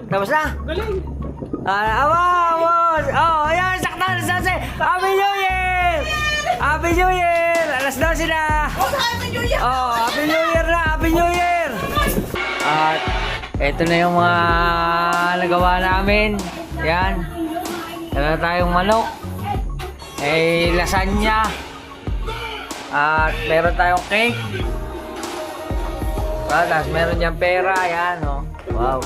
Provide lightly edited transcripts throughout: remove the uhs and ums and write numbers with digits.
Tapos na? Galing! Oh, ayan, sakto, alas 12. Happy New Year! Happy New Year! Alas 12 na. Happy New Year! Oh, Happy New Year na! Happy New Year! At eto na yung mga nagawa namin. Yan. Meron tayong manok. Lasagna. At meron tayong cake. Tapos meron dyan pera. Yan, oh. Wow.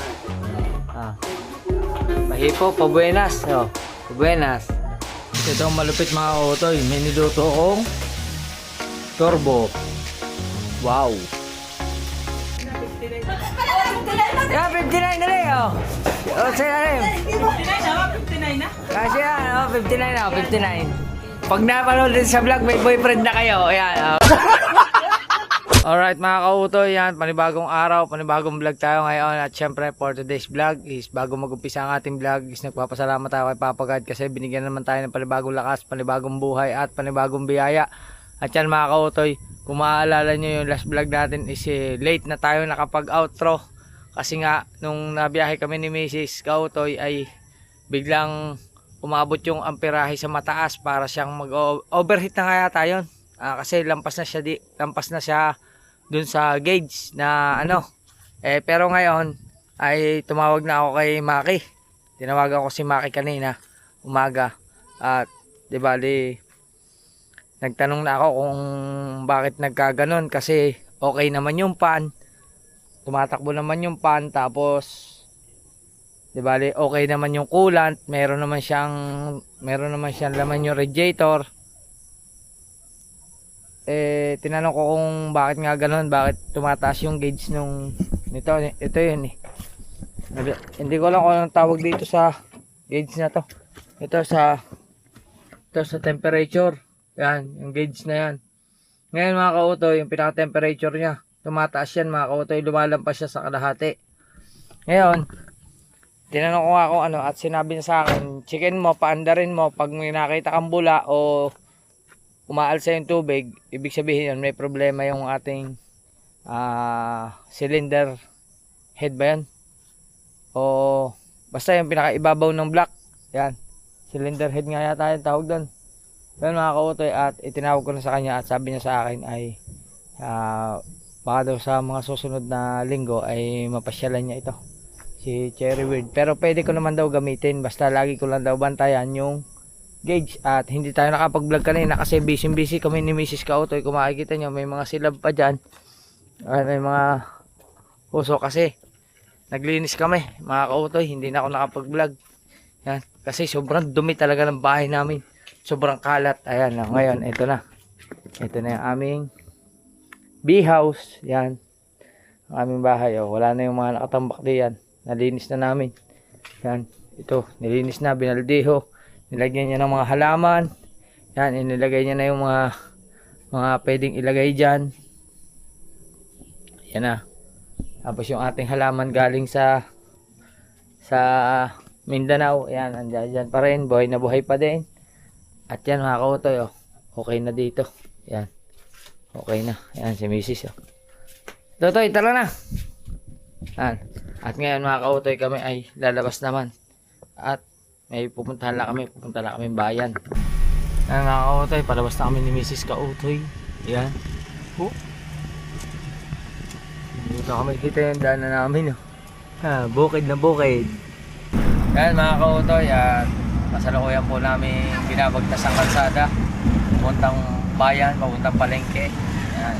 Mahipo, pabuenas. Oh, pabuenas. Ito ang malupit mga kautoy. May niluto kong turbo. Wow. Yeah, 59 na rin, oh. Oh, sa'yo na rin. 59 na? Kasi yan, oh, 59 na, 59. Pag napanood din sa vlog, may boyfriend na kayo. Ayan, oh. Alright mga kautoy, yan, panibagong araw, panibagong vlog tayo ngayon. At syempre, for today's vlog is, bago mag-umpisa ang ating vlog, is nagpapasalamat tayo kay Papa God kasi binigyan naman tayo ng panibagong lakas, panibagong buhay at panibagong biyaya. At yan mga kautoy, kung maaalala nyo yung last vlog natin is late na tayo nakapag-outro. Kasi nga, nung nabiyahe kami ni Mrs. Kautoy ay biglang umabot yung amperahe sa mataas para siyang mag-overheat na kaya tayo. Kasi lampas na siya dun sa gauge na ano. Pero ngayon ay tumawag na ako kay Maki. Tinawagan ko si Maki kanina umaga. At di bali nagtanong na ako kung bakit nagkaganon kasi okay naman yung pan. Tumatakbo naman yung pan, tapos di bali okay naman yung coolant, meron naman siyang laman yung radiator. Tinanong ko kung bakit nga ganoon, bakit tumataas yung gauge nung ito yun eh. Hindi ko alam kung anong tawag dito sa gauge na to. Ito sa temperature. Yan, yung gauge na yan. Ngayon mga kautoy, yung pinaka temperature niya tumataas yan mga kautoy, lumalampas siya sa kalahati. Ngayon, tinanong ko nga kung ano, at sinabi niya sa akin, chicken mo, paandarin mo, pag may nakita kang bula o umaalsa yung tubig, ibig sabihin yun, may problema yung ating cylinder head ba yan? O basta yung pinakaibabaw ng block, yan, cylinder head nga yata yung tawag doon. Yan mga kautoy, at itinawag ko na sa kanya at sabi niya sa akin ay baka daw sa mga susunod na linggo ay mapasyalan niya ito, si Cherry Weird. Pero pwede ko naman daw gamitin, basta lagi ko lang daw bantayan yung gauge. At hindi tayo nakapag-vlog kanina kasi busy kami ni Mrs. Kautoy. Kung makikita nyo, may mga silab pa dyan, may mga puso kasi naglinis kami mga kautoy. Hindi na ako nakapag-vlog yan, kasi sobrang dumi talaga ng bahay namin, sobrang kalat. Ayan, ngayon ito na yung aming bee-house. Yan ang aming bahay, oh. Wala na yung mga nakatambak diyan, nalinis na namin. Yan, ito nilinis na, binaldiho, nilagyan niya ng mga halaman. Yan, inilagay niya na yung mga pwedeng ilagay dyan. Yan na. Tapos yung ating halaman galing sa Mindanao, yan, andyan pa rin, buhay na buhay pa din. At yan mga kautoy, oh, okay na dito. Yan, okay na. Yan si Mrs. Oh. Totoy, tara na. Yan. At ngayon mga kautoy, kami ay lalabas naman. At may pupunta lang kami bayan. Yan mga kautoy, palabas na kami ni Mrs. Kautoy. Yan. Oh. Dito kami, kita yung daanan namin. Oh. Bukid na bukid. Yan mga kautoy, at masalukuyan po namin binabagtas ang kalsada papuntang bayan, papuntang palengke. Yan.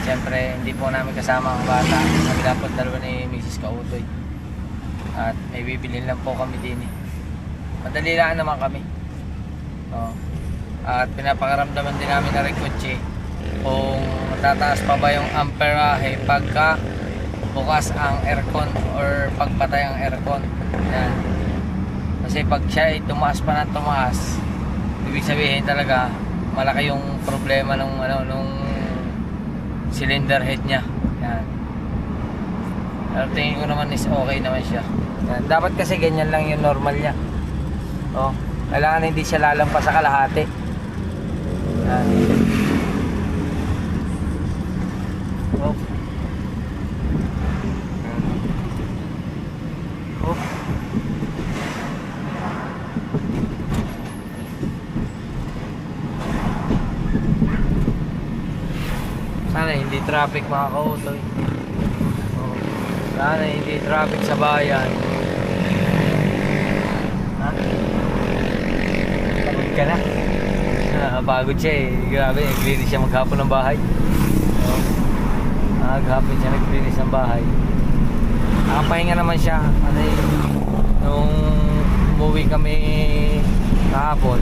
Siyempre hindi po namin kasama ang bata, kami dapat dalawa ni Mrs. Kautoy. At may bibilin lang po kami din eh. Madali lang naman kami. At pinapakaramdaman din namin na rin kotse kung tataas pa ba yung amperahe pagka bukas ang aircon or pagpatay ang aircon. Yan. Kasi pag siya ay tumaas pa ng tumaas, ibig sabihin talaga malaki yung problema nung cylinder head niya. Yan. Pero tingin ko naman is okay naman siya. Yan. Dapat kasi ganyan lang yung normal niya. Kailangan hindi siya lalampas sa kalahati. Yan. traffic mga kautoy. Oh, sana hindi traffic sa bayan. Ha? Pagod ka na? Pagod siya eh. Grabe, naglinis siya maghapon ng bahay. Oh, maghapon siya naglinis ng bahay. Nakapahinga naman siya. Kasi nung umuwi kami kahapon,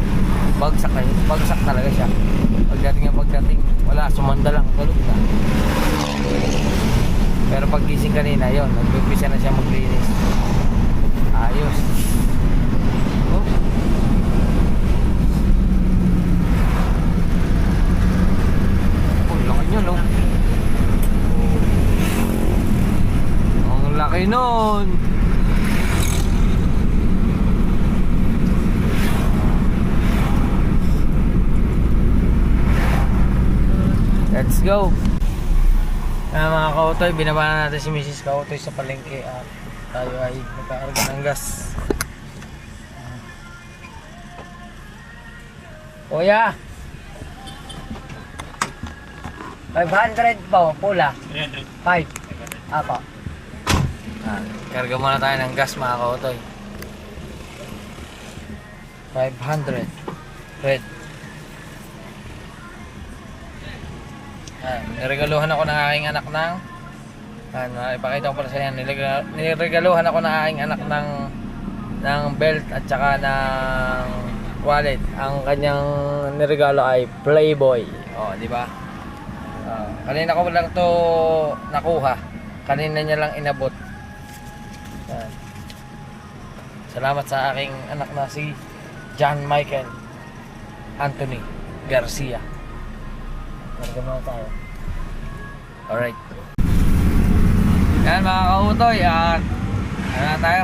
bagsak talaga siya. Pagdating, wala, sumanda lang, tulog na. Pero pag gising kanina, yun, nag-umpisa na siya maglinis. Ayos. Oh. Oh, laki nyo, no? Oh. Ang laki nun! Let's go. Mga kautoy, binaba natin si Mrs. Kautoy sa palengke at tayo ay magkakarga ng gas. Kuya, 500 po, pula. 5. Apo. Karga muna tayo ng gas mga kautoy. 500. Red. Niregaluhan ako ng aking anak ng ipakita ko pala sa inyo, niregaluhan ako ng aking anak ng belt at saka ng wallet. Ang kanyang niregalo ay Playboy. Oh, di ba? Kanina ko lang to nakuha. Kanina niya lang inabot. Salamat sa aking anak na si John Michael Anthony Garcia. Nagdamaw tayo. Alright. Yan mga kautoy, at ano na tayo?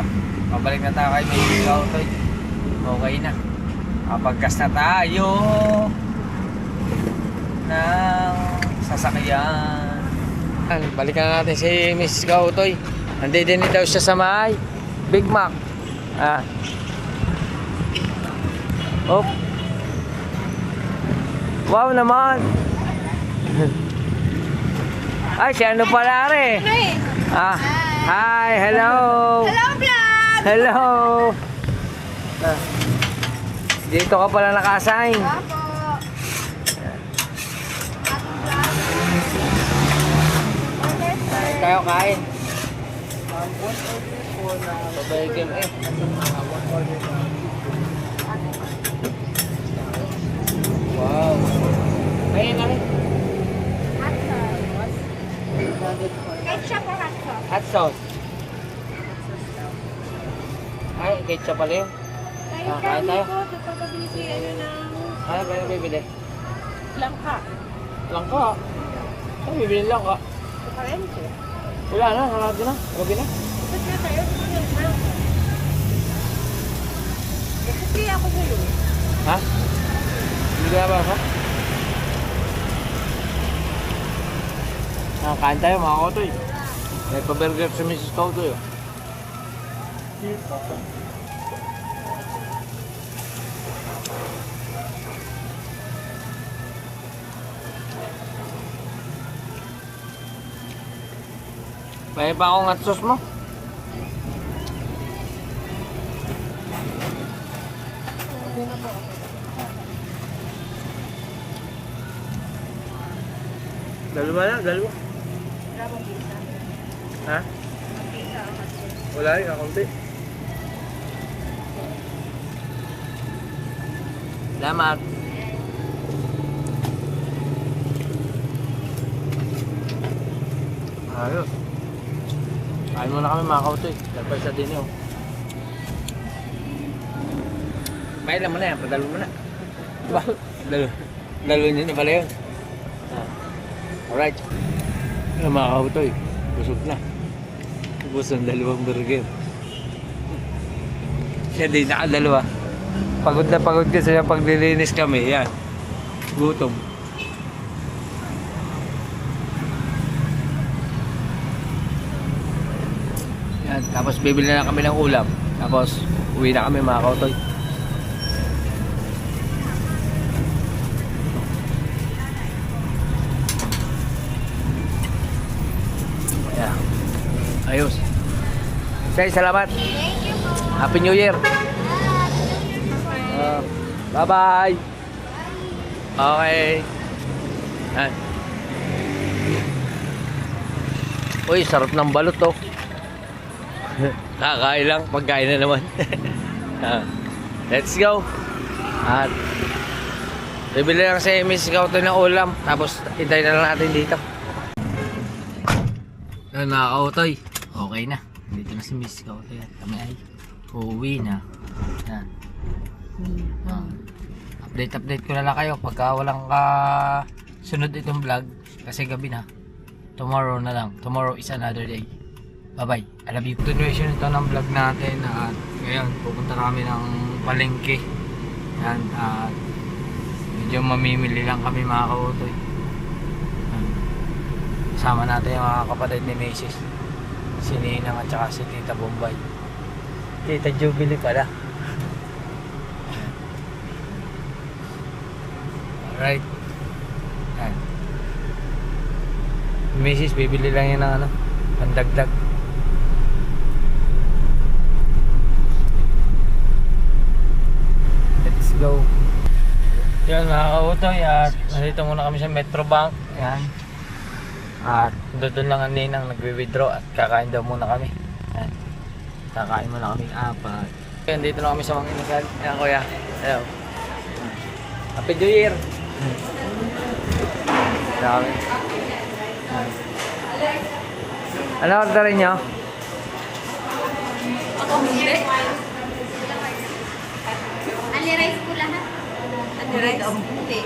Pabalik na tayo kay Mrs. Kautoy. Okay na. Kapagkas na tayo ng sasakyan. Balikan na natin si Mrs. Kautoy. Nandito din daw siya sa may Big Mac. Oh. Wow naman. Ay, si ano pala re? Hi. Hi, hello. Hello, vlog. Hello. Dito ka pala naka-assign. Apo. Kain tayo, kain. Pabayagin eh. Wow. Ayun na rin. Hot sauce. Ketchup or hot sauce? Hot sauce. Ay, ketchup pala yun. Kain tayo. Ito pagkabili si ano ng Ano ba yung bibili? langka. Langka. Ay, bibili langka. Karenche. Wala na, harado na. Gabi na. Ba't na tayo? Kasi ako sa'yo. Ha? Hindi ka ba ha? Kain tayo mga kotoy. May pa-burger sa Mrs. Kautoy. May pa akong hot sauce mo? Dalawa na, dalawa. Ha? Wala rin, kakunti. Salamat. Ayos. Kain muna kami mga kautoy. Lagpay sa din yun. May alam mo na yan, padalo mo na. Diba? Dalo niyo na pala yun. Alright. Mga kautoy, busog na. Ubus ang dalawang burger. Siya din nakadalawa. Pagod na pagod kasi sa paglilinis kami. Yan. Gutom. Yan. Tapos bibili na kami ng ulam. Tapos uwi na kami mga kautoy. Yeah. Ayos. Say, salamat. Happy New Year. Bye-bye. Okay. Yan. Uy, sarap ng balot to. Kakain lang, pagkain na naman. Let's go. At bibili lang si Miss Scout ng ulam. Tapos hintayin na lang natin dito. Yan mga kautoy. Okay na. Dito na si Miss Scout. Yan. Kami ay uuwi na. Yan. Update ko na lang kayo pagka walang sunod itong vlog. Kasi gabi na. Tomorrow na lang. Tomorrow is another day. Bye bye. I love you. Continuation ito ng vlog natin. At ngayon pupunta kami ng palengke. Yan. At medyo mamimili lang kami mga kautoy. Kasama natin yung mga kapatid ni Macy's. Si Ninang at saka si Tita Bombay. Tita Jubilee pala. Alright. Yan. Macy's bibili lang yan ng ano, pandagdag. Let's go. Yan mga kautoy, at nandito muna kami sa Metro Bank. Yan. At doon lang ang Ninang nagwi-withdraw at kakain daw muna kami. Yan. Kakain muna kami apat. Yan, dito na kami sa mga inasal. Yan kuya. Hello. Happy New Year. Dami. Ano orderin nyo? Ako hindi. Ali rice po lahat. Ano rice? Hindi.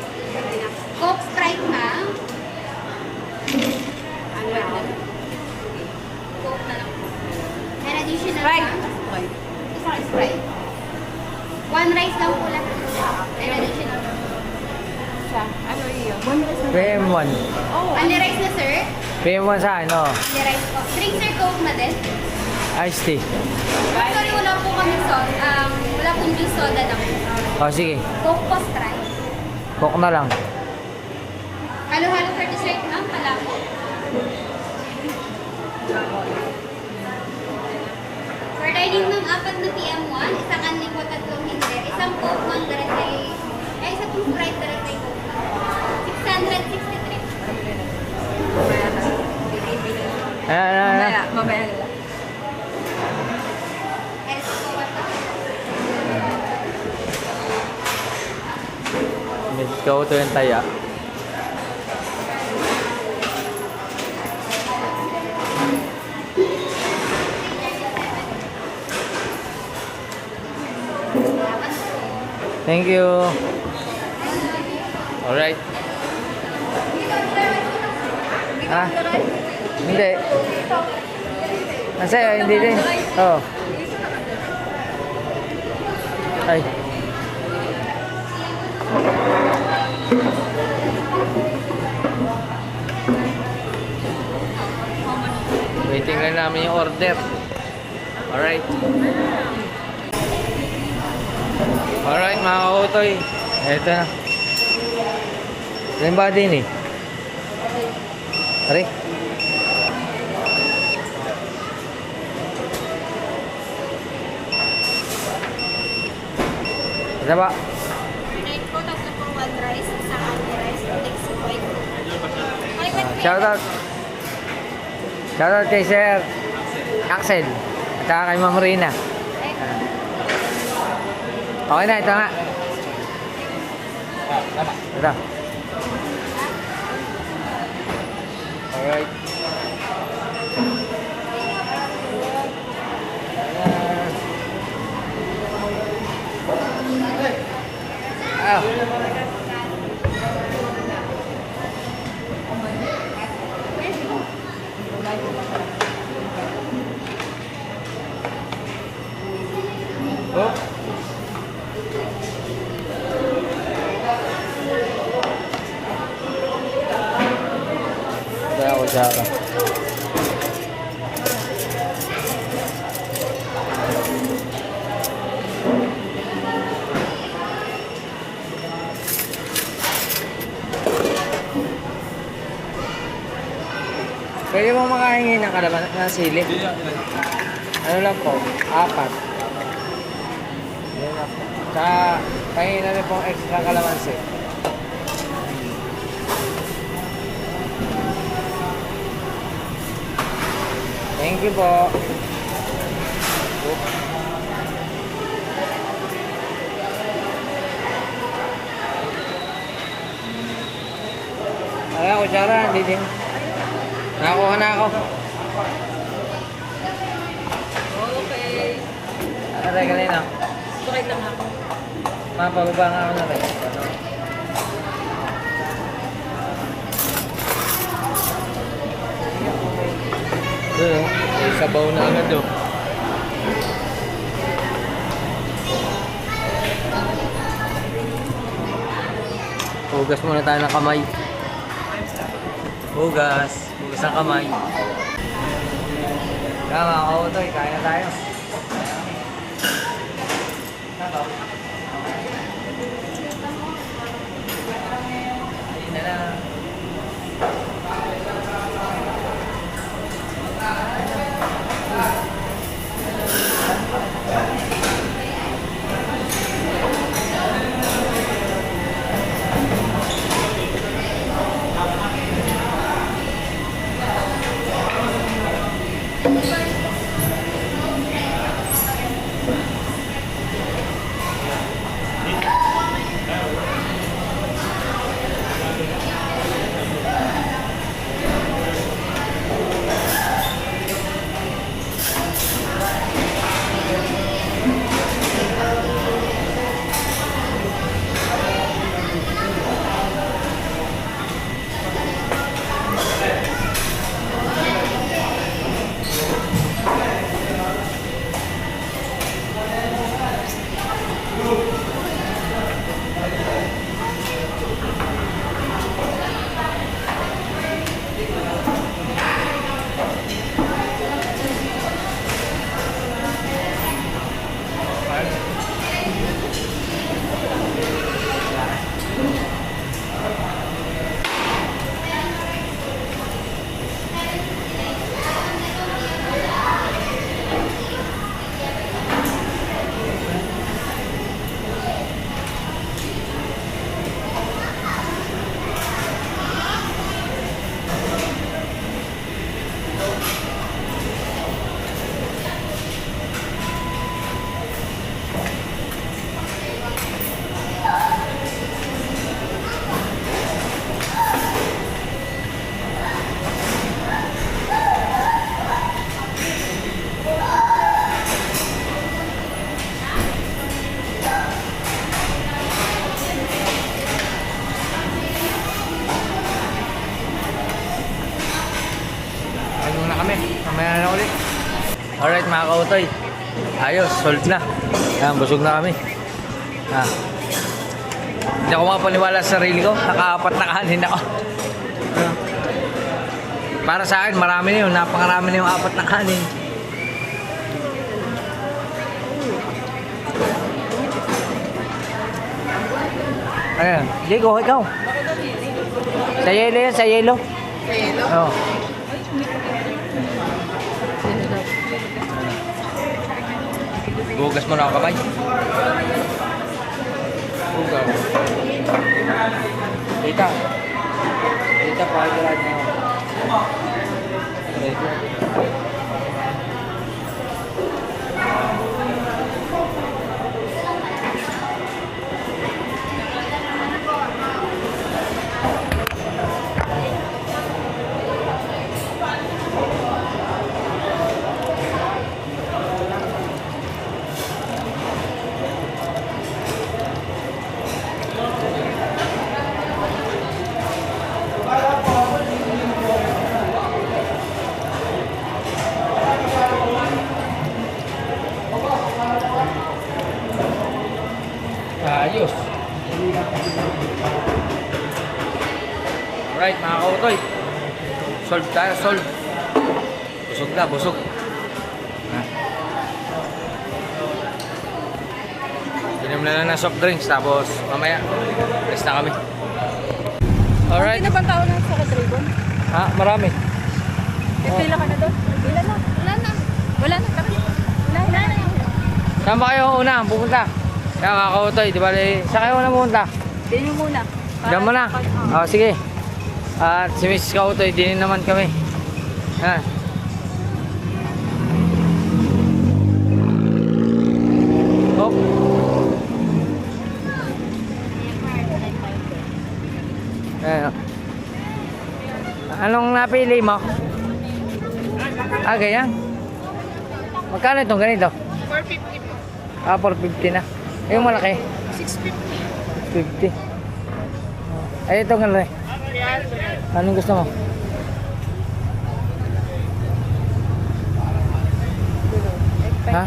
Coke Sprite ma'am. Ano yan? Coke na lang. And additional Sprite. ma'am. Isang Sprite. One rice lang po lahat. And additional. Ano yun? PM1. Ali rice na sir. PM1 sa ano? Ali rice po. Drink sir Coke na din. Iced tea. Sorry, wala po kami soda. Wala pong juice soda lang. O sige. Coke po Sprite. Coke na lang. Halo-halo for dessert ma'am. Pala po. For dining ma'am, 4 na PM1. Isang anling po, 3 hindi. Isang Coke ma'am, directly. Ay, isa pong Sprite directly Coke. 663. Ayan. Mamaya na lang. Else po ba ito? Medyo ito yung taya. Thank you. Alright. Ah? Hindi. Nasa'yo, hindi din. Oo. Ay. Waiting lang namin yung order. Alright. Alright mga kautoy. Eto na. Ilan ba din eh? Ari? Ano ba? Right po, 3 po one rice, isang only rice, 6 point. Shoutout. Shoutout kay Sir Axel. At saka kay Ma'am Rina. Okay na, ito nga. Ito. Alright. Ah. Oh. Kaya ako siya. Pwede mo makahingi ng kalaman ng sili. Ano lang po? 4. Yan lang po. Tsaka, pahingin na rin pong extra kalamansi. Thank you po. Ay, kutsara, hindi din. Nakakuha na ako. Okay. Aray, kanina. Sakit lang ako. Mapababa nga ako na rin. Doon, may sabaw na agad doon. Hugas muna tayo ng kamay. Hugas. Hugas ng kamay. Kaya mga kautoy, kain na tayo. Ayun na lang. Mamaya na ulit. Alright mga kautoy. Ayos, solved na. Yan, busog na kami. Hindi ako makapaniwala sa sarili ko. Naka-4 na kanin ako. Para sa akin, marami na yun. Napakarami na yung 4 na kanin. Ayan. Diego, ikaw. Sa yelo yan, sa yelo. Sa yelo? Oo. Bugas mo na ang kamay. Bugas. Tita. Tita, pakikiraan niya ako. Ayos. Alright mga kautoy. Solve tayo, solve. Busog na, busog. Inom na lang ng soft drinks tapos mamaya rest na kami. Alright. Hindi na bang tao ng sa Dragon? Ha, marami. Pipila ka na doon. Pila na. Wala na. Wala na. Wala na. Saan ba kayo una pupunta? Kaya kakautoy, di ba? Saan kayo una pupunta? Dinin muna. Diyan mo na. O, sige. At si Mrs. Kautoy, din naman kami. Yan. Oh. Ayan. Anong napili mo? Ah, ganyan? Magkano itong ganito? 450. Ah, 450 na. Yung malaki? 650. 50. Ay, ito nga rin. Anong gusto mo? Ha?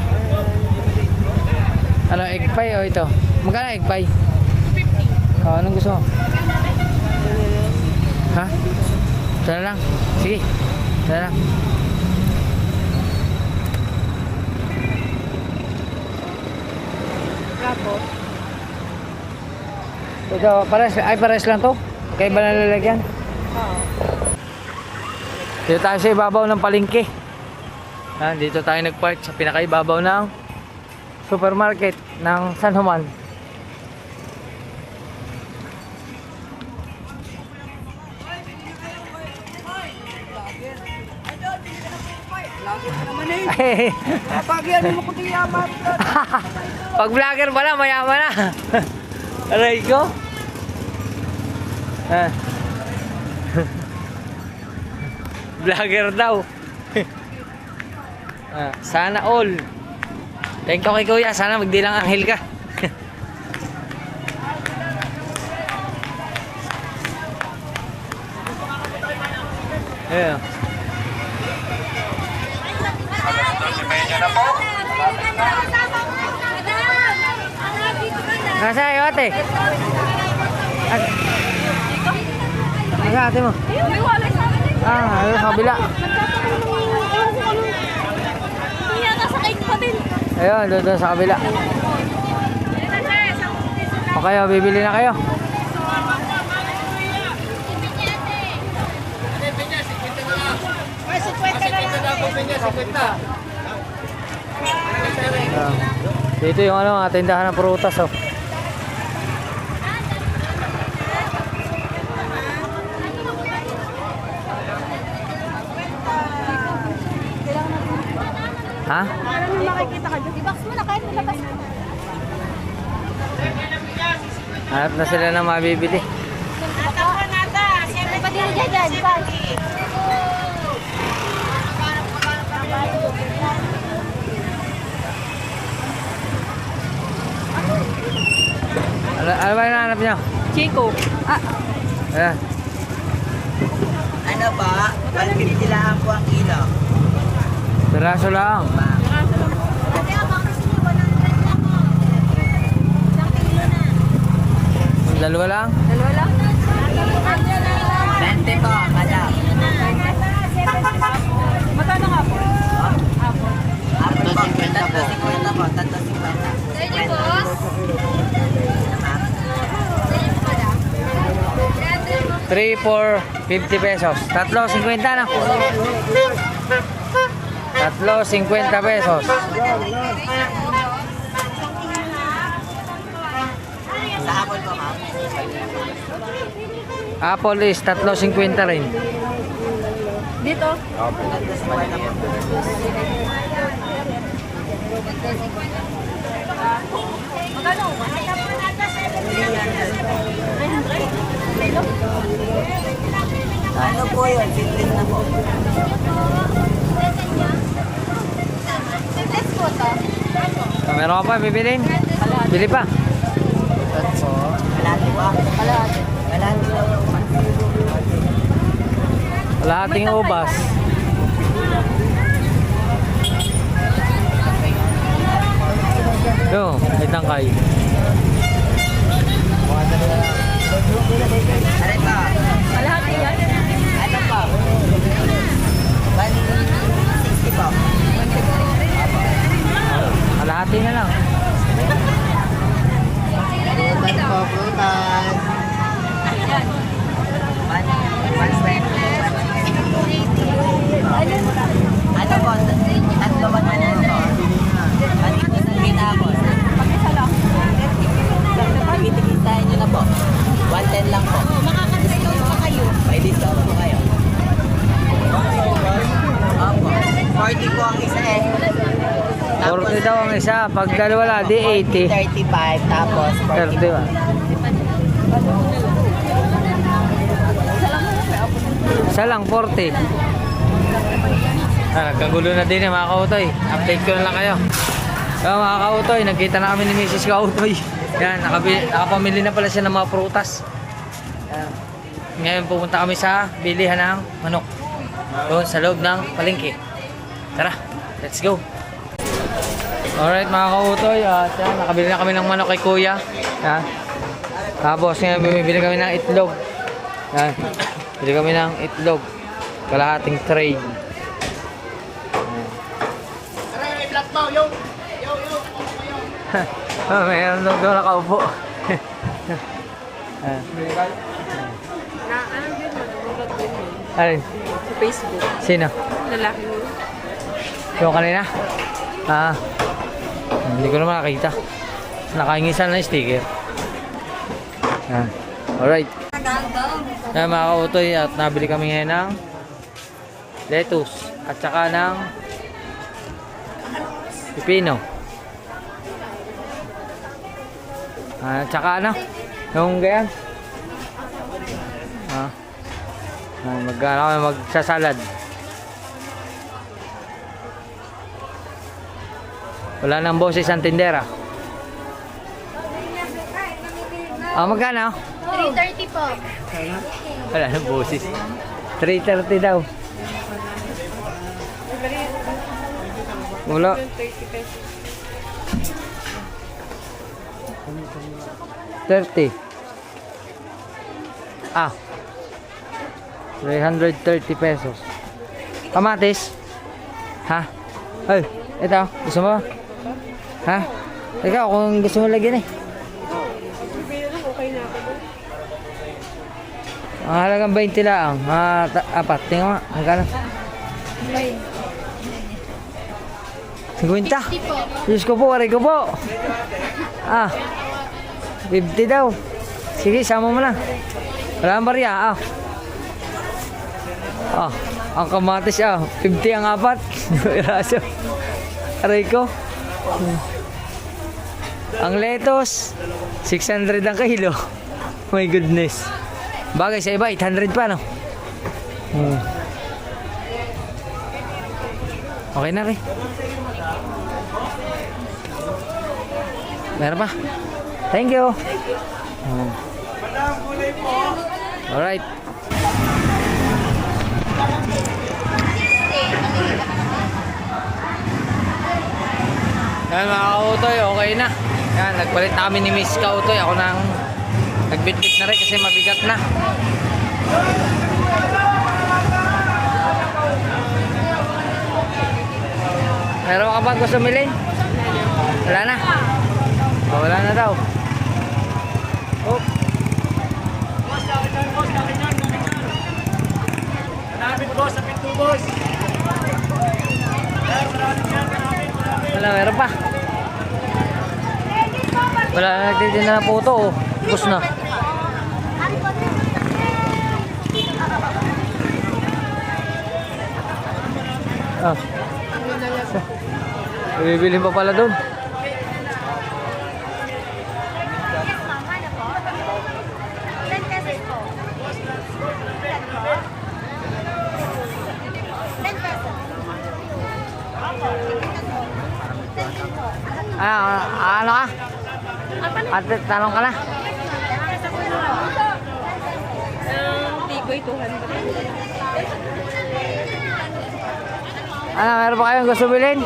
Ano, egg pie o ito? Magkano egg pie? 250. Oh, anong gusto mo? Ha? Ito na lang. Sige. Ito na lang. Tapos, Ito, pares lang to? Kaya ba nalalagyan? oo. Dito tayo sa ibabaw ng palengke. Dito tayo nagpark sa pinakaibabaw ng supermarket ng San Juan. Papagyan mo ko di yaman. Pag vlogger pala, mayaman na. Aray ko. Vlogger daw. Sana all. Thank you kay kuya. Sana magdilang anghel ka. Yeah. Nasa iyo ate? Nasa ate mo? May wallet sa akin. Ayun sa kabila. Kuya, kasakay ko pa din. Ayun, doon sa kabila. O kayo, bibili na kayo. Dito yung ano, tindahan ng prutas oh. Ha? Ano nang makikita ka dyan? I-box mo na kahit nilabas mo. Hanap na sila ng mabibili. May padili dyan dyan. Ano ba yung nahanap niyo? Chico. Ayan. Ano ba? 150 lang po ang kilo. Piraso lang. Dalawa lang? Dalawa lang? 20 po, madam. Magkano nga po? Apo po, 50 po. 50 po, 350. Thank you, boss. 3, 4, 50 pesos. Tatlo, 50 na. Tatlo, 50 pesos. Sa apple po, ma'am. Apple is tatlo, 50 rin. Dito? 350 po. Magkano? 300? Kilo? Ano po yun? Simple na po. Meron ka pa, bibilin? Bili pa. That's po. Kalati po. Kalati. Kalati po. Kalahating ubas. Yo, may tangkay. Ano po? Kalahati yan? Ano po? 160 po. Kalahati na lang. Prutas po, prutas. 120. 40 po ang isa eh. 40 daw ang isa. Pag dalawa di 80. 35, tapos 40 30 ba? Isa lang, 40. Nagkagulo na din mga kautoy. Update ko na lang kayo. So mga kautoy, nagkita na kami ni Mrs. Kautoy. Yan, nakapamili na pala siya ng mga prutas. Yan. Ngayon pupunta kami sa bilihan ng manok. Doon sa loob ng palengke. Tara, let's go. Alright mga kautoy, at yan, nakabili na kami ng manok kay kuya. Yan. Tapos ngayon bumibili kami ng itlog. Yan. Bili kami ng itlog. Kalahating tray. Mayroon doon nakaupo. Alin? Sa Facebook. Sino? Lalaki mo. Yung kanina? Ah. Hindi ko naman nakita. Nakaingisan ng sticker. Ah. Alright. Yan mga kautoy, at nabili kami ngayon ng lettuce at saka ng pipino. At saka ano? Yung ganyan. Ah. Magsasalad. Wala nang boses ang tindera. Magkano? 3:30 po. Wala nang boses. 3:30 daw. Wala. 30. 330 pesos. Kamatis? Ha? Ay, ito. Gusto mo? Ha? Ikaw, kung gusto mo lagyan eh. Ang halagang 20 lang. Apat. Tingnan mo. Magkano? 50? Diyos ko po, aray ko po. 50 daw. Sige, sama mo na. Wala ang barya. Ang kamatis 50 ang apat. Iraso. Aray ko. Ang lettuce 600 ang kilo. My goodness. Bagay sa iba 800 pa no. Okay na rin. Meron pa. Thank you. Alright. Yan mga kautoy, okay na. Yan, nagpalit na kami ni Miss Kautoy. Ako nang nagbitbit na rin kasi mabigat na. Meron ka bang gusto milin? Wala na. Wala na daw. Oh. Wala, meron pa. Wala na nagtitin na po ito. Bus na. Bibilhin pa pala doon. Ano ka? Ate, tanong ka na? Tigoy 200. Meron pa kayong gusto bilhin?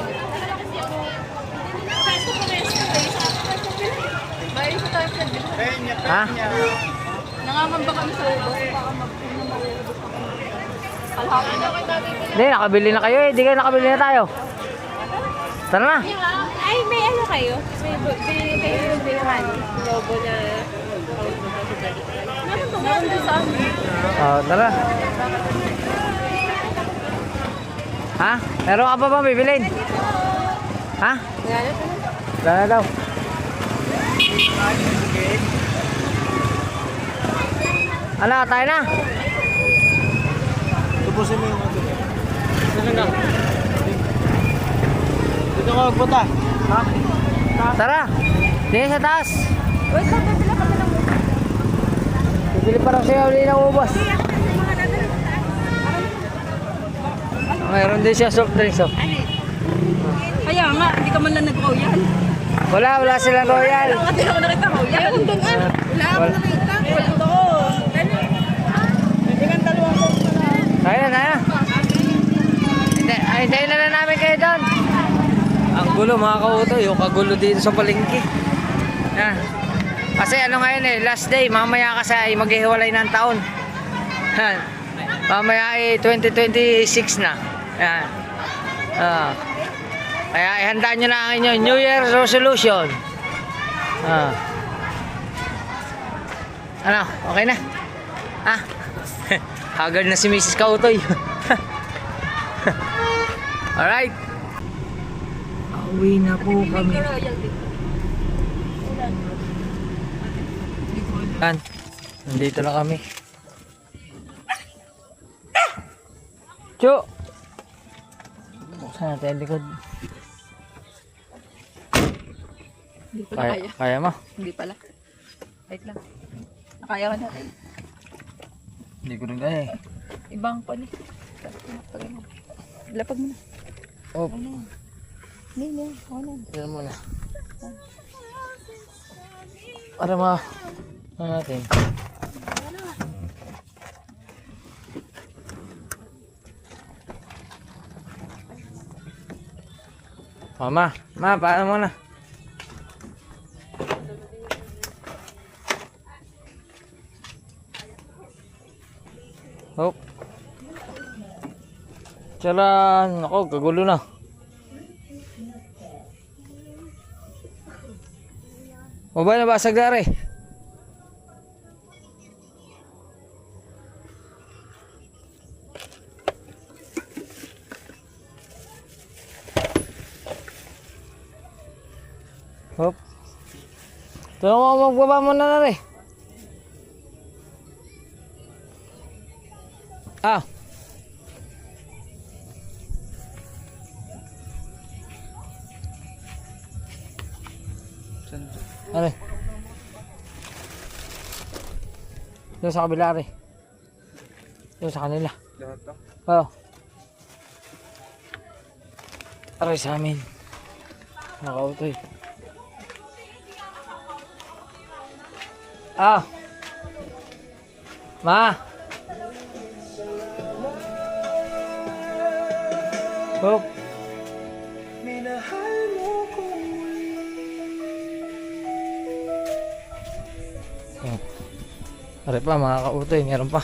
Bayan ko tayo sa Ha? Nangangamba kami sa ubos. Alhakin na kayo dati. Hindi, nakabili na kayo eh. Hindi kayo nakabili na tayo. Tara na. Ay, may ano kayo? May kayo yung logo na meron doon sa amin. Tara. Ha? Meron ka pa ba bibilhin? Ha? Wala na daw. Ano, tayo na? Tubusin mo yung ano. ko magpunta. Tara! Tingin sa taas! Wait lang, bibili kami ng Bibili pa raw siya uli ng ubas. Mayroon din siya soft drinks. Oh. Kaya nga, hindi ka man lang nag-royal. Wala silang royal. Hindi ako nakita royal. Ayaw doon ah. Wala ako nakita. Wala doon. Hindi kang dalawang ko na. Kaya na. Hintayin na namin kayo doon. Ang gulo mga kauto, yung kagulo dito sa palengke. Yan. Kasi ano ngayon last day, mamaya kasi ay maghihiwalay ng taon. Yan. Mamaya ay 2026 na. Yan. Kaya ihandaan nyo na ang inyong New Year's resolution. Ano, okay na? Haggard na si Mrs. Kautoy. Alright. Uwi na po kami. Yan. Nandito na kami. Chu! Buksan natin ang likod. Hindi pala kaya. Kaya mo? Hindi pala. Wait lang. Nakaya ka natin. Hindi ko rin kaya eh. Ibang pa ni. Lapag mo na. Oh, Hindi. tignan mo na. Para ma... Ano natin? Oh, ma, paano mo na? Hop. Charan, ako, kagulo na. O ba nabasag na rin? Hop. Ito mo magbaba mo na rin. Ano? Doon sa kabila rin. Doon sa kanila. Oo. Aray sa amin. Nakautoy. Ma! Hop. Aray pa mga kautoy, meron pa.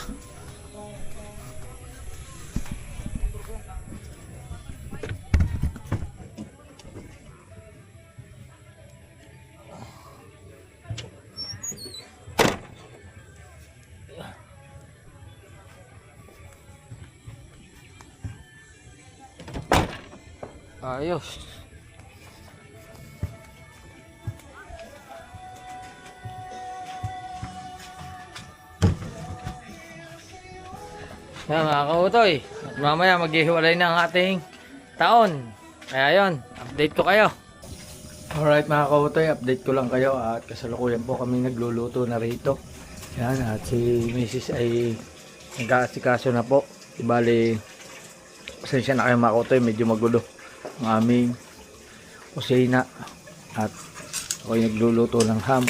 Ayos. Yan mga kautoy, at mamaya maghihiwalay na ang ating taon. Kaya yun, update ko kayo. Alright mga kautoy, update ko lang kayo at kasalukuyan po kami nagluluto na rito. Yan, at si Mrs. ay nag-aasikaso na po. Ibali, pasensya na kayo mga kautoy, medyo magulo ang aming kusina. At ako'y nagluluto ng ham.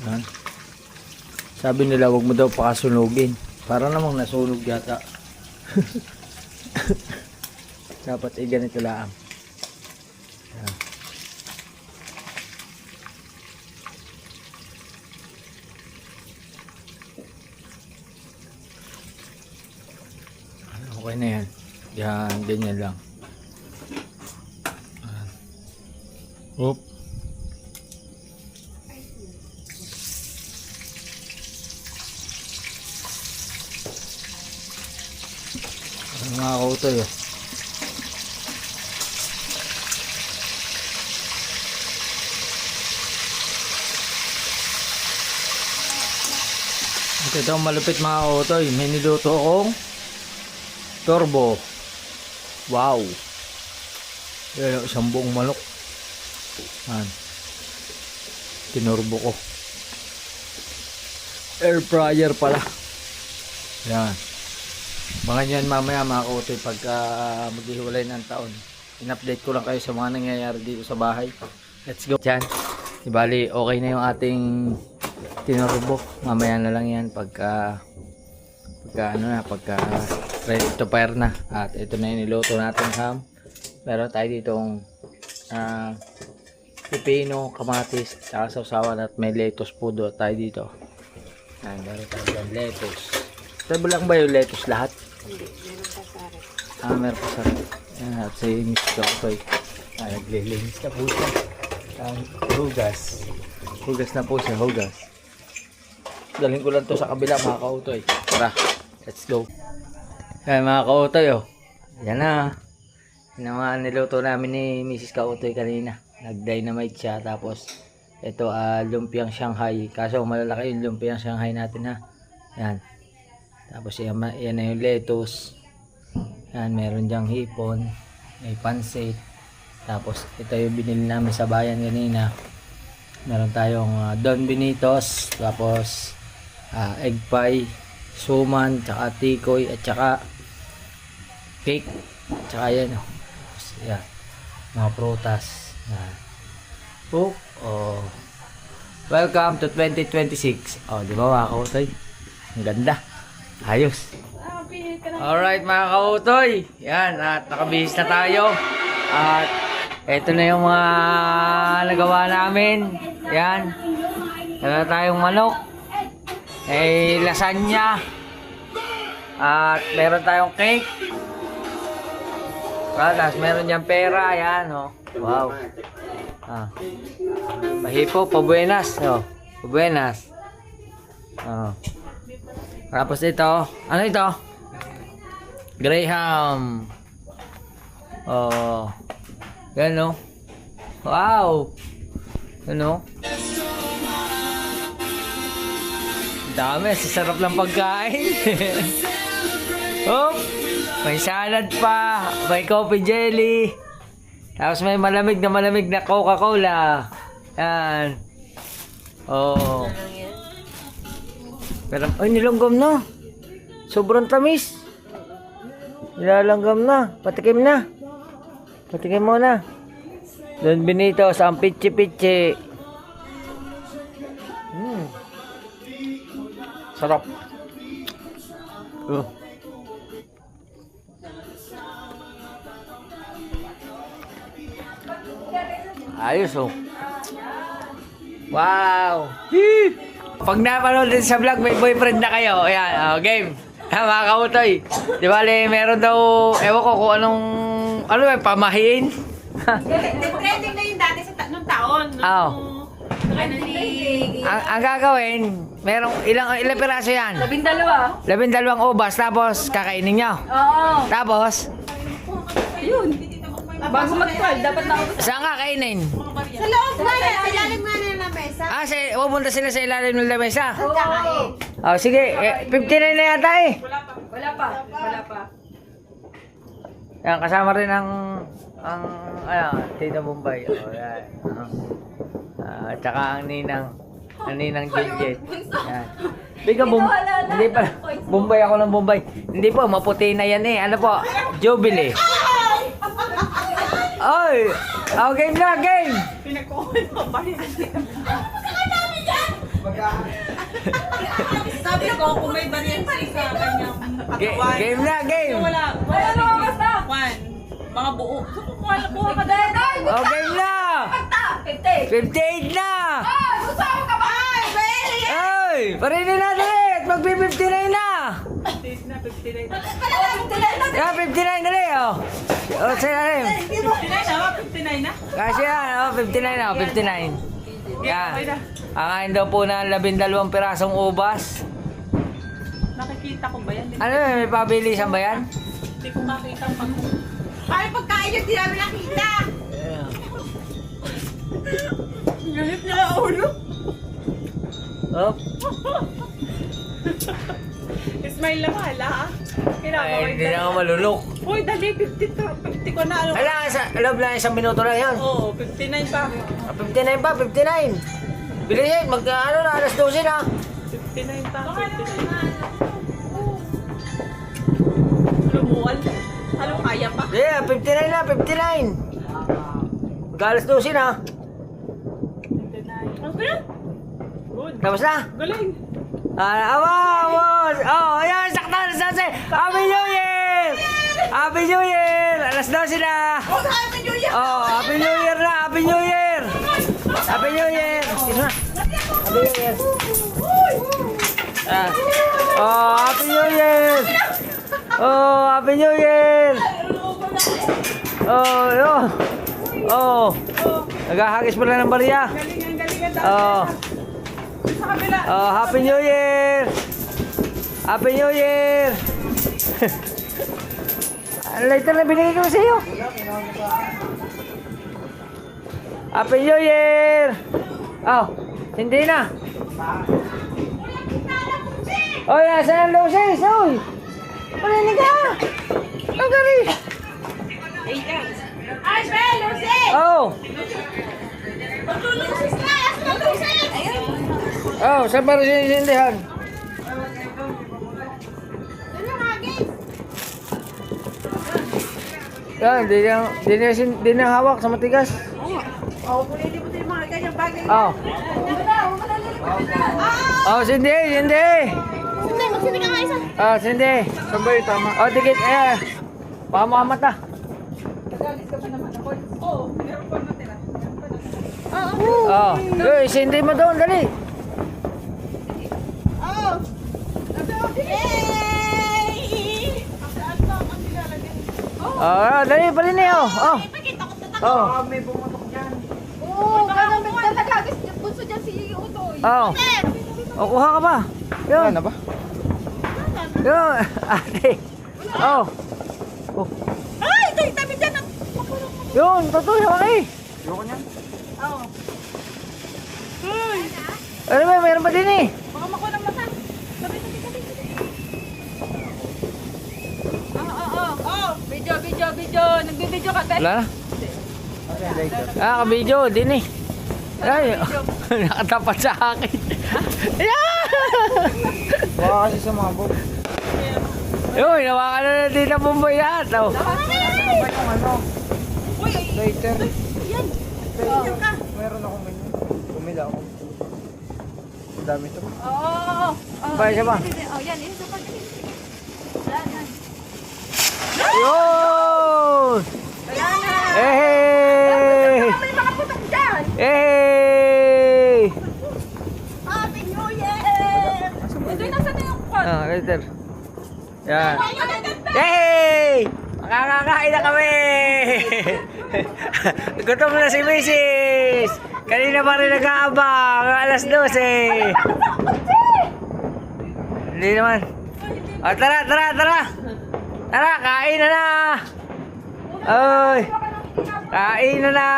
Yan. Sabi nila wag mo daw pakasunugin. Para namang nasunog yata. Dapat ay ganito lang. Yan. Okay na yan. Yan, ganyan lang. Oop. Mga kautoy oh. Ito ang malupit mga kautoy. May niluto akong turbo. Wow. Yan, isang buong manok. Yan. Tinurbo ko. Air fryer pala. Yan. Mga yan mamaya mga kautoy pagka maghihiwalay ng taon. In-update ko lang kayo sa mga nangyayari dito sa bahay. Let's go. Yan. Ibali, okay na yung ating tinurbo. Mamaya na lang yan pagka ready to fire na. At ito na yung niluto natin ham. Meron tayo ditong pipino, kamatis, saka sausawan at may lettuce po doon tayo dito. Ayan, meron tayo dyan lettuce. Table lang ba yung lettuce lahat? Hindi, meron pa sa rin. Meron pa sa rin. Ayan, at si Miss Jokoy. Naglilinis na po siya. Hugas. Hugas na po siya, hugas. Galing ko lang to sa kabila mga kautoy. Tara, let's go. Ayan mga kautoy oh. Yan na. Yan naman niluto namin ni Mrs. Kautoy kanina. Nag-dynamite siya. Tapos ito lumpiang Shanghai. Kaso malalaki yung lumpiang Shanghai natin ha. Yan. Tapos yan na yung lettuce. Yan, meron dyang hipon. May pansit. Tapos ito yung binili namin sa bayan kanina. Meron tayong Don Benitos. Tapos egg pie, suman, tsaka tikoy, at tsaka cake. Tsaka yan oh. Yan. Mga prutas. Oh. Welcome to 2026. Oh, di ba mga kautoy? Ang ganda. Ayos. Alright mga kautoy. Yan. At nakabihis na tayo. At eto na yung mga nagawa namin. Yan. Meron tayong manok. Lasagna. At meron tayong cake. Tapos meron dyan pera. Yan oh. Wow. Pahipo, pabuenas. Oh. Pabuenas. Oh. Tapos ito. Ano ito? Graham. Oh. Yan oh. Wow. Ano? Dami, sasarap ng pagkain. Oh, may salad pa, may coffee jelly. Tapos may malamig na Coca-Cola. Yan. Oh. Pero ay nilanggam na. Sobrang tamis. Nilalanggam na. Patikim na. Patikim mo na. Don Benito sa pichi-pichi. Sarap. Ayos oh. Wow. Pag napanood din sa vlog, may boyfriend na kayo. Ayan, game. Mga kautoy. Di ba, meron daw, ewan ko kung anong, pamahiin. Trending na yun dati sa nung taon. Ang gagawin, merong ilang piraso yan? 12. 12 ubas, tapos kakainin nyo. Oo. Tapos, Ayun. Bago mag-12, dapat na ako. saan kakainin? Sa loob nga yan, sa ilalim nga na ng mesa. Pupunta sila sa ilalim ng lamesa. Kakain. Oh, sige, 59 na yata eh. Wala pa. Yan, kasama rin ang Tita Bombay. Oh, yan. Tsaka ang ninang Jet. Yan. Biga hindi pa. Bombay ako ng Bombay. Hindi po, maputi na yan eh. Ano po? Jubilee. Oy! Oh, game na, game! Pinagkukulit mo pa rin. Sabi ko, kung may variancy sa kanyang katawan. Game na, game! Wala naman basta. Mga buo. So, kukuha ka dahil. Oh, game na! 58 na! Gusto ko ka ba? Oy! Parinin natin eh! At magpi-59 na! 59 na. Yeah, 59 na rin, oh! Oh, sa'yo na rin. 59 na? Kasi yan, oh, 59 na, 59. Yan. Kakain daw po na 12 pirasong ubas. Nakikita ko ba yan? Ano yun, may pabilisan ba yan? Hindi ko makita pag... Ay, pagkain yung di namin nakita! Galit niya ang ulo. Oh. Smile lang hala. Ay, hindi na ako malulok. Uy, dali, 50 ko na. Ano? Kailangan sa loob lang isang minuto lang yan. Oo, 59 pa. 59 pa, 59. Bilisin, ano na, alas 12 na. 59 pa. 59. Lumuan. Ano, kaya pa? Yeah, 59 na, 59. Mag-alas 12 na. 59. Okay na? Good. Tapos na. Galing. Vamos! Oh, ayan, sakto na sa Happy New Year! Happy New Year! Alas 12 na. Oh, Happy New Year! Oh, Happy New Year na! Happy New Year! Happy New Year! Ito na. Happy New Year! Ah. Oh, Happy New Year! Oh, Happy New Year! Oh, yun. Oh. Naghahagis pala ng bariya. Galingan, galingan. Oh. Sa kabila. Oh, Happy New Year! Happy New Year! Ang lighter na binigay ko sa iyo. Happy New Year! Oh, hindi na. Oh, nasa ang lusis, oy! Paninig ka! Ang gari! Ay, Bel, Lucy! Oh! Maglulusis na! As maglusis! Ayun. Oh, saan ba rin sinisindihan? Doon yung hagis. Yan, di na hawak sa matigas. Oo, pulili mo din yung mga ganyang bagay. Oh. Oh, sindi, sindi. Sindi, magsindi ka nga isa. Ah, sindi. Sabay, tama. Oh, dikit, baka makamat ah. Oo, meron pa natira. Oh, sindi mo doon, dali. Oo. Yay! Ang nilalagyan. Oh, dali, palini oh. Oh. Oh. May bumutok dyan. Oo, parang may nagagagis yung bunso dyan si Utoy. Oh. Oh, kuha ka ba? Yun. Ano ba? Yun. Ate. Oh. Oh. Ay, ito yung tabi dyan. Yun, totoo hawak eh. Ayoko niyan. Oo. Uy, Ano ba, mayroon pa din eh. baka makuha ng mata. Sabi. Oo. Video. Nagbibideo ka, Beth. Wala na. Ah, kabidyo, din eh. Ay, nakatapat sa akin. Yeah! Baka kasi sumabog. Yun, nawakan na natin ang bumboy lahat. Oh. Sabay yung ano? Uy, Later. yan. Video ka. Meron akong menu. Bumila ako. Ang dami ito. Oo. Ba, isa ba? Oh, yan. Isa pa. Yan. Yun! Wala na. Hey! May mga putok dyan. Hey! Happy New Year! Ito yung nasa na yung kwan. Ah, later. Yan. Hey! Makakakain na kami! Gutom na si Mrs. Kanina pa rin nag-aabang. Alas 12. Hindi naman. O, tara! Tara, kain na na! Oy! Kain na na!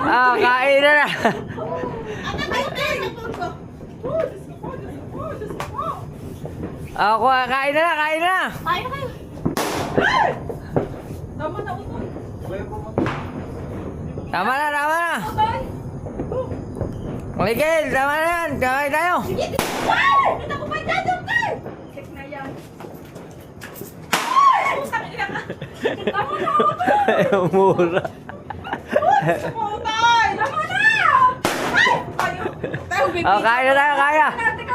Ah, kain na na! Ako, kain na na! Kaya kayo. Tama na, Utoy. Tama na! Miguel, tama na yan! Kain tayo! Kita ko pa dyan, Utoy! Check na yan. Ay! Putang ina ka. Tama na, Utoy! Mura. Utoy! Tama na! Ay! Tayo. Oh, kain na tayo, kaya!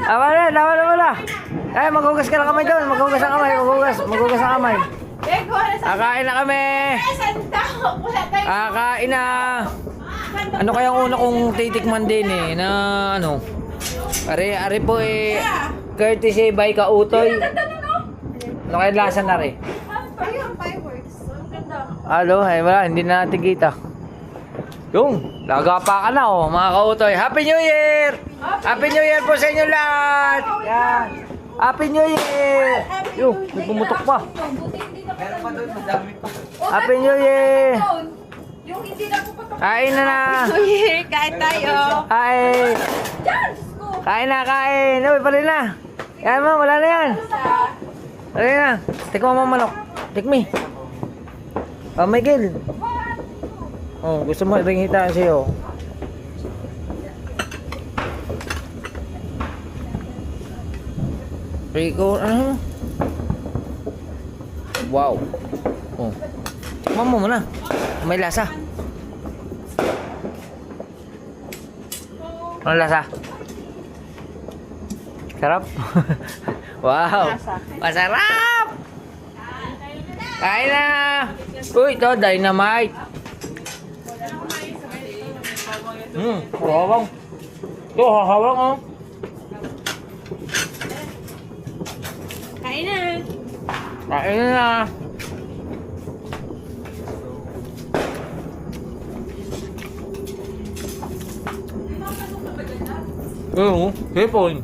Tama na! Ay, maghugas ka ng kamay doon! Maghugas ang kamay! Maghugas ang kamay! Kain na kami! Kain na! Ano kaya ang una kong titikman din eh, na ano? Are po eh, courtesy by Kautoy. Ano kaya lasa na rin? Alo, ay wala, hindi na natin kita. Yung, lagapa ka na oh, mga Kautoy. Happy New Year! Happy New Year po sa inyo lahat! Yan! Happy New Year! Yung, may pumutok pa. Meron pa doon, madami pa. Happy New Year! Kain na na. Uy, kain tayo. Kain. Kain na, kain. Uy, pala na. Yan mo, wala na yan. Wala na. Tikman mo manok. Tikmi. Oh, Michael. Oh, gusto mo ibang hita sa'yo. Rico, ano? Wow. Oh. Tikman mo muna. May lasa. Ano lasa? Sarap? Wow! Masarap! Kain na! Uy, ito, dynamite! Hawang. Ito, hawang oh. Kain na. Kain na! Oo, hipon.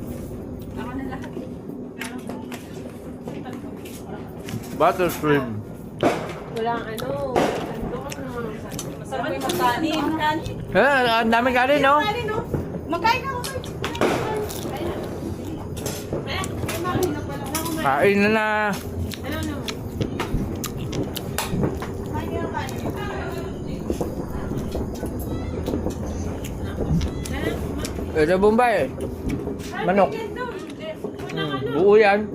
Butter shrimp. Walang ano. Masarap yung magkanin. Kanin. Ang daming kanin, no? Kanin, no? Magkain na. Kain na na. Ito Bombay. Manok. Buo yan.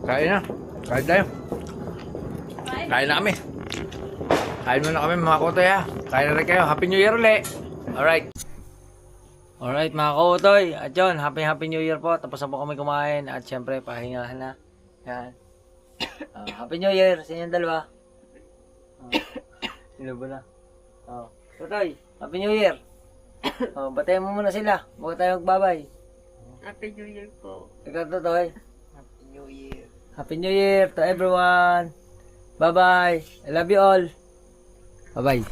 Kain na. Kain tayo. Kain na kami. Kain muna kami mga kutoy ha. Kain na rin kayo. Happy New Year ulit. Alright. Alright mga kutoy. At yun, Happy New Year po. Tapos na po kami kumain. At syempre, pahingahan na. Yan. Happy New Year sa inyong dalawa. Sino ba na? Kutoy, Happy New Year. Batayan mo muna sila. Bago tayo magbabay. Happy New Year po. Ikaw, Totoy. Happy New Year. Happy New Year to everyone. Bye-bye. I love you all. Bye-bye.